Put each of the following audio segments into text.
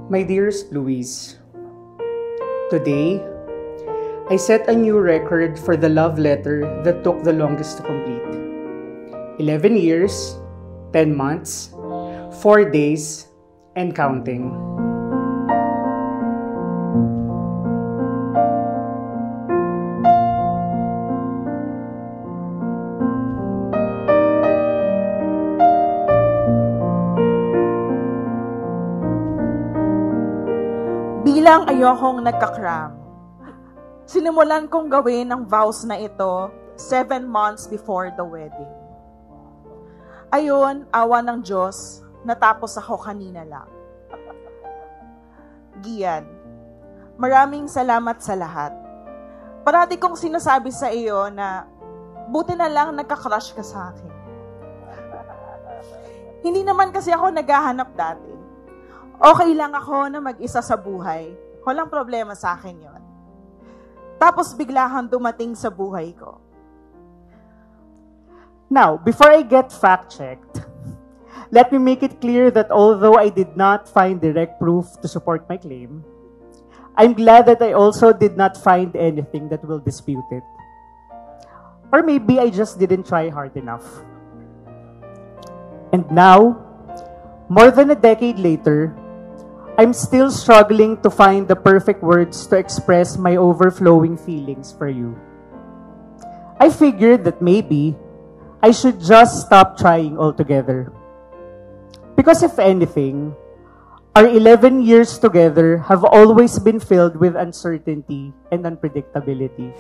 My dearest Louise, today, I set a new record for the love letter that took the longest to complete. 11 years, 10 months, 4 days, and counting. Bilang ayokong nagkakram, sinimulan kong gawin ang vows na ito 7 months before the wedding. Ayun, awa ng Diyos, natapos ako kanina lang. Gian, maraming salamat sa lahat. Parati kong sinasabi sa iyo na buti na lang nagka-crush ka sa akin. Hindi naman kasi ako naghahanap dati. Okay lang ako na mag-isa sa buhay. Walang problema sa akin yon. Tapos bigla kang dumating sa buhay ko. Now, before I get fact-checked, let me make it clear that although I did not find direct proof to support my claim, I'm glad that I also did not find anything that will dispute it. Or maybe I just didn't try hard enough. And now, more than a decade later, I'm still struggling to find the perfect words to express my overflowing feelings for you. I figured that maybe I should just stop trying altogether. Because if anything, our 11 years together have always been filled with uncertainty and unpredictability.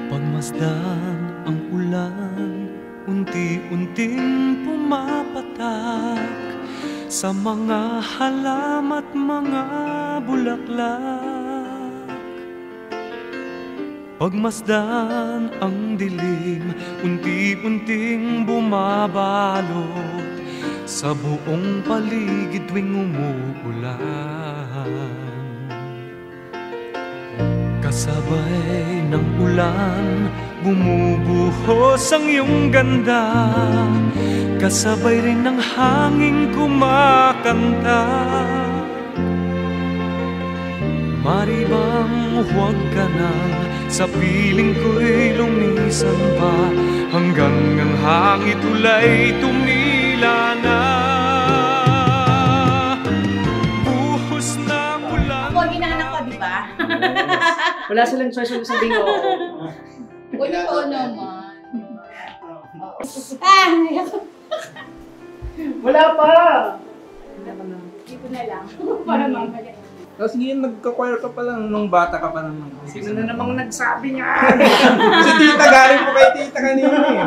Pagmasdan ang ulan, unti-unting pumapatak sa mga halamat, mga bulaklak. Pagmasdan ang dilim, unti-unting bumabalot sa buong paligid tuwing umuulan. Kasabay ng ulan, bumubuhos ang iyong ganda. Kasabay rin ng hangin kumakanta. Mari bang huwag ka nang sa piling ko'y lumisan pa, hanggang ang hangin tulay tumila na. Buhos na ulan. Ako ang hinahanap ko, di ba? Wala silang choice kung sabihin ko. Uy, ito naman. Wala pa! Hindi ko na lang. Para mamaya. Tapos ngayon, nagka-choir ka pa lang nung bata ka pa naman. Sino na namang nagsabi niya? Si tita, galing po kay tita kanina eh.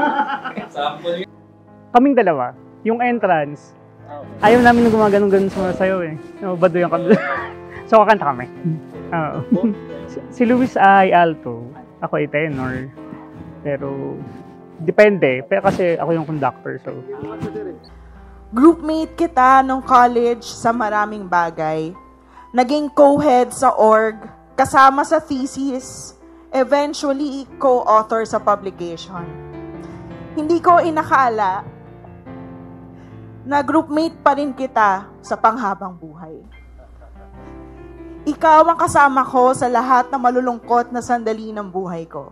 Kaming dalawa, yung entrance, ayaw namin gumaganon-ganon sa sayo eh. Bado yung kami. So, kakanta kami. Si Luis ay alto, ako ay tenor. Pero, depende. Pero kasi ako yung conductor, so. Groupmate kita nung college sa maraming bagay. Naging co-head sa org, kasama sa thesis, eventually co-author sa publication. Hindi ko inakala na groupmate pa rin kita sa panghabang buhay. Ikaw ang kasama ko sa lahat ng malulungkot na sandali ng buhay ko.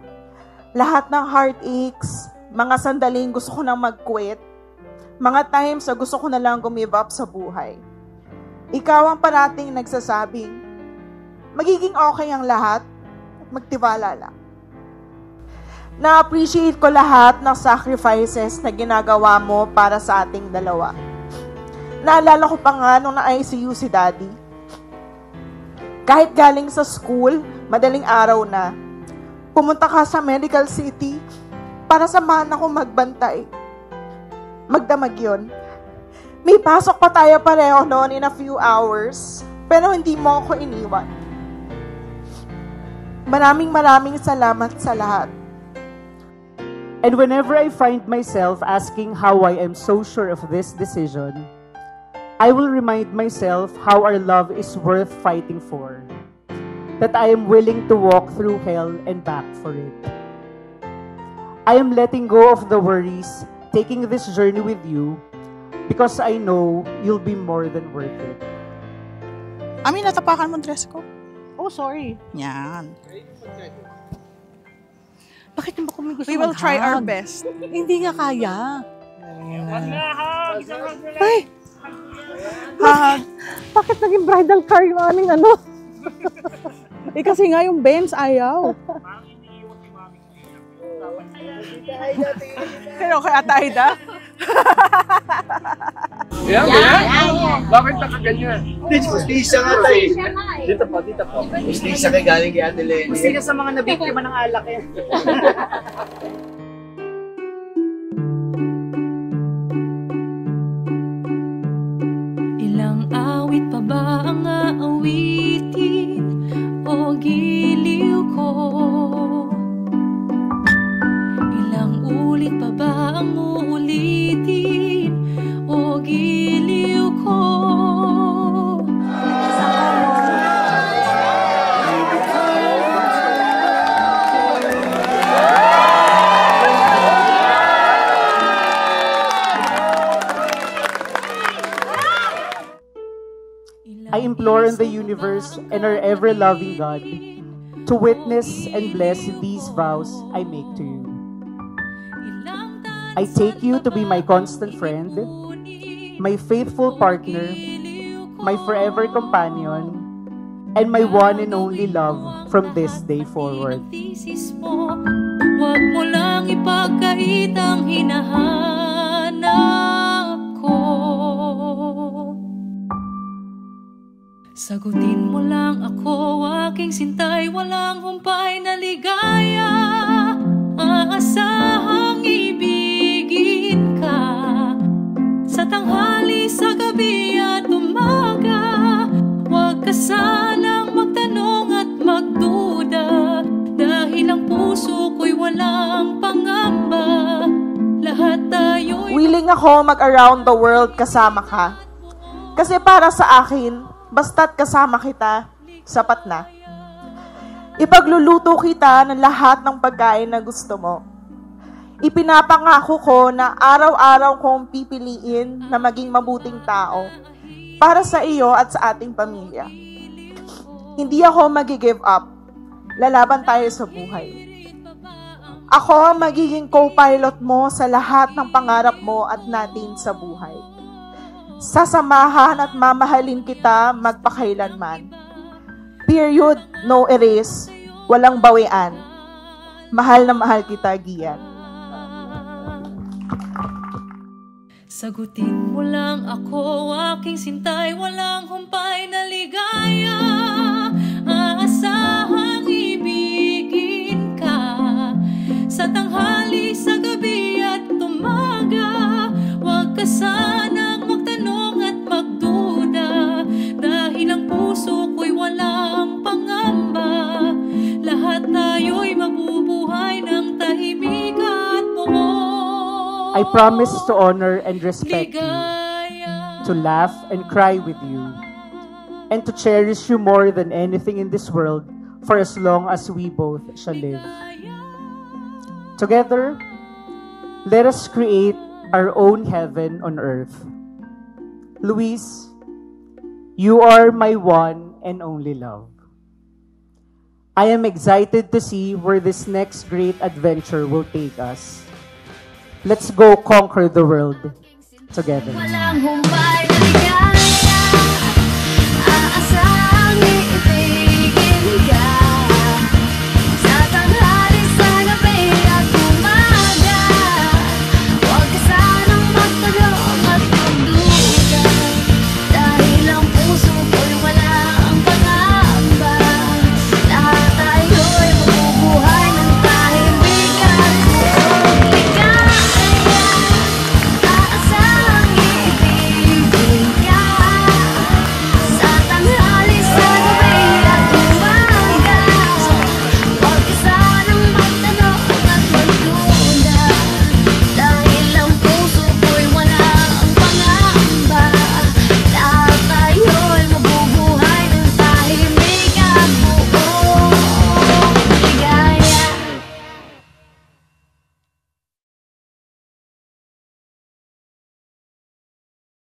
Lahat ng heartaches, mga sandaling gusto ko nang mag-quit, mga times na gusto ko na lang give up sa buhay. Ikaw ang parating nagsasabing, magiging okay ang lahat at magtiwala lang. Na-appreciate ko lahat ng sacrifices na ginagawa mo para sa ating dalawa. Naalala ko pa nga nung na-ICU si Daddy. Kahit galing sa school, madaling araw na, pumunta ka sa Medical City para samahan ako magbantay. Magdamag yun. May pasok pa tayo pareho noon in a few hours, pero hindi mo ako iniwan. Maraming salamat sa lahat. And whenever I find myself asking how I am so sure of this decision, I will remind myself how our love is worth fighting for, that I am willing to walk through hell and back for it. I am letting go of the worries, taking this journey with you, because I know you'll be more than worth it. Ami, natapakan mo ang dress ko. Oh, sorry. Yan. Bakit naman kung may gusto We will try our mag-hug? best. Hindi nga kaya. Ay! Hug. Bakit naging bridal car yung aming ano? Kasi nga yung Benz ayaw. Pero kay Ate Aida? Yan. Bakit nakaganyan? Hustisya nga tayo. Dito po. Hustisya kay galing kay Ate Lenny. Gusto sa mga nabiktima ng alak eh. Ilang awit pa ba ang aawitin o giliw ko? Ilang ulit pa ba ang uulitin o giliw ko? I implore on the universe and our ever-loving God to witness and bless these vows I make to you. I take you to be my constant friend, my faithful partner, my forever companion, and my one and only love from this day forward. Huwag mo lang ipagkait ang hinahanap ko. Sagutin mo lang ako, aking sintay, walang humpay na ligaya. Aasahang ibigin ka sa tanghali, sa gabi at umaga. Huwag ka sanang magtanong at magduda, dahil ang puso ko'y walang pangamba. Lahat tayo'y Willing ako mag-around the world kasama ka. Kasi para sa akin, basta't kasama kita, sapat na. Ipagluluto kita ng lahat ng pagkain na gusto mo. Ipinapangako ko na araw-araw kong pipiliin na maging mabuting tao para sa iyo at sa ating pamilya. Hindi ako magi-give up. Lalaban tayo sa buhay. Ako ang magiging co-pilot mo sa lahat ng pangarap mo at natin sa buhay. Sasamahan at mamahalin kita magpakailanman. Period, no erase, walang bawian. Mahal na mahal kita, Gian. sagutin mo lang ako, aking sintay, walang humpay na ligaya. Aasahang ibigin ka sa tanghali, sa gabi at umaga. Huwag ka sanang magtanong at magduda, dahil ang puso ko'y walang pangamba. Lahat tayo'y mabubuhay ng tahimik at buo. I promise to honor and respect you, to laugh and cry with you, and to cherish you more than anything in this world for as long as we both shall live. Together, let us create our own heaven on earth. Luis, you are my one and only love. I am excited to see where this next great adventure will take us. Let's go conquer the world together. Walang humpay na ligaya, aasahang iibig.